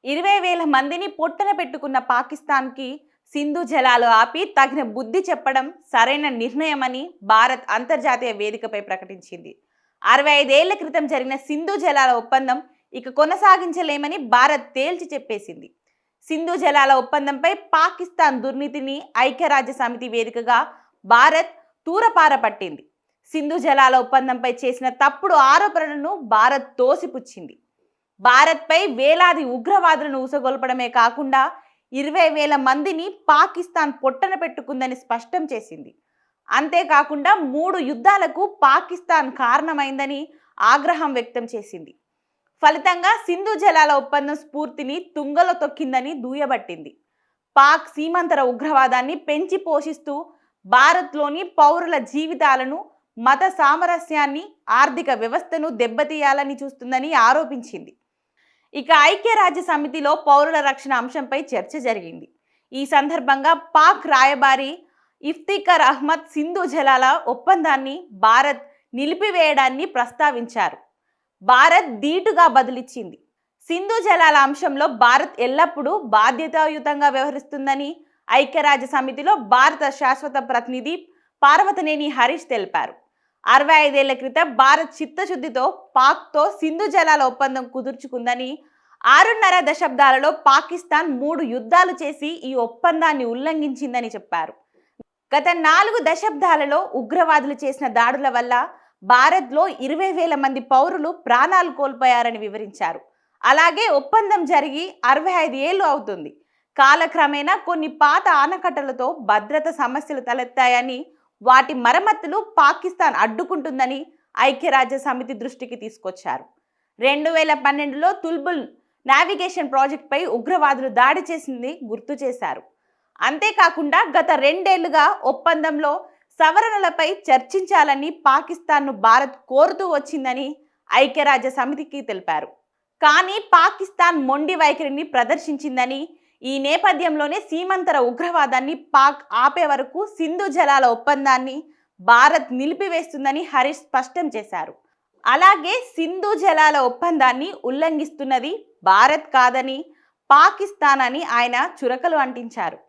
20,000 మందిని పొట్టన పెట్టుకున్న పాకిస్తాన్కి సింధు జలాలు ఆపి తగిన బుద్ధి చెప్పడం సరైన నిర్ణయమని భారత్ అంతర్జాతీయ వేదికపై ప్రకటించింది. 65 ఏళ్ల క్రితం జరిగిన సింధు జలాల ఒప్పందం ఇక కొనసాగించలేమని భారత్ తేల్చి చెప్పేసింది. సింధు జలాల ఒప్పందంపై పాకిస్తాన్ దుర్నీతిని ఐక్యరాజ్య సమితి వేదికగా భారత్ తూరపార పట్టింది. సింధు జలాల ఒప్పందంపై చేసిన తప్పుడు ఆరోపణలను భారత్ తోసిపుచ్చింది. భారత్పై వేలాది ఉగ్రవాదులను ఊసగొల్పడమే కాకుండా 20,000 మందిని పాకిస్తాన్ పొట్టన పెట్టుకుందని స్పష్టం చేసింది. అంతేకాకుండా 3 యుద్ధాలకు పాకిస్తాన్ కారణమైందని ఆగ్రహం వ్యక్తం చేసింది. ఫలితంగా సింధు జలాల ఒప్పందం స్ఫూర్తిని తుంగలో తొక్కిందని దుయ్యబట్టింది. పాక్ సీమాంతర ఉగ్రవాదాన్ని పెంచి పోషిస్తూ భారత్లోని పౌరుల జీవితాలను, మత సామరస్యాన్ని, ఆర్థిక వ్యవస్థను దెబ్బతీయాలని చూస్తుందని ఆరోపించింది. ఇక ఐక్యరాజ్య సమితిలో పౌరుల రక్షణ అంశంపై చర్చ జరిగింది. ఈ సందర్భంగా పాక్ రాయబారి ఇఫ్తిఖర్ అహ్మద్ సింధు జలాల ఒప్పందాన్ని భారత్ నిలిపివేయడాన్ని ప్రస్తావించారు. భారత్ ధీటుగా బదులిచ్చింది. సింధు జలాల అంశంలో భారత్ ఎల్లప్పుడూ బాధ్యతాయుతంగా వ్యవహరిస్తుందని ఐక్యరాజ్య సమితిలో భారత శాశ్వత ప్రతినిధి పార్వతనేని హరీష్ తెలిపారు. 65 ఏళ్ల క్రితం భారత్ చిత్తశుద్ధితో పాక్తో సింధు జలాల ఒప్పందం కుదుర్చుకుందని, 6.5 దశాబ్దాలలో పాకిస్తాన్ 3 యుద్ధాలు చేసి ఈ ఒప్పందాన్ని ఉల్లంఘించిందని చెప్పారు. గత 4 దశాబ్దాలలో ఉగ్రవాదులు చేసిన దాడుల వల్ల భారత్లో 20,000 మంది పౌరులు ప్రాణాలు కోల్పోయారని వివరించారు. అలాగే ఒప్పందం జరిగి 65 ఏళ్లు అవుతుంది. కాలక్రమేణా కొన్ని పాత ఆనకట్టలతో భద్రత సమస్యలు తలెత్తాయని, వాటి మరమ్మతులు పాకిస్తాన్ అడ్డుకుంటుందని ఐక్యరాజ్య సమితి దృష్టికి తీసుకొచ్చారు. 2012లో తుల్బుల్ నావిగేషన్ ప్రాజెక్టుపై ఉగ్రవాదులు దాడి చేసింది గుర్తు చేశారు. అంతేకాకుండా గత 2 ఏళ్లుగా ఒప్పందంలో సవరణలపై చర్చించాలని పాకిస్తాన్ను భారత్ కోరుతూ వచ్చిందని ఐక్యరాజ్య సమితికి తెలిపారు. కానీ పాకిస్తాన్ మొండి వైఖరిని ప్రదర్శించిందని, ఈ నేపథ్యంలోనే సీమాంతర ఉగ్రవాదాన్ని పాక్ ఆపే వరకు సింధు జలాల ఒప్పందాన్ని భారత్ నిలిపివేస్తుందని హరీష్ స్పష్టం చేశారు. అలాగే సింధు జలాల ఒప్పందాన్ని ఉల్లంఘిస్తున్నది భారత్ కాదని, పాకిస్తాన్ అని ఆయన చురకలు అంటించారు.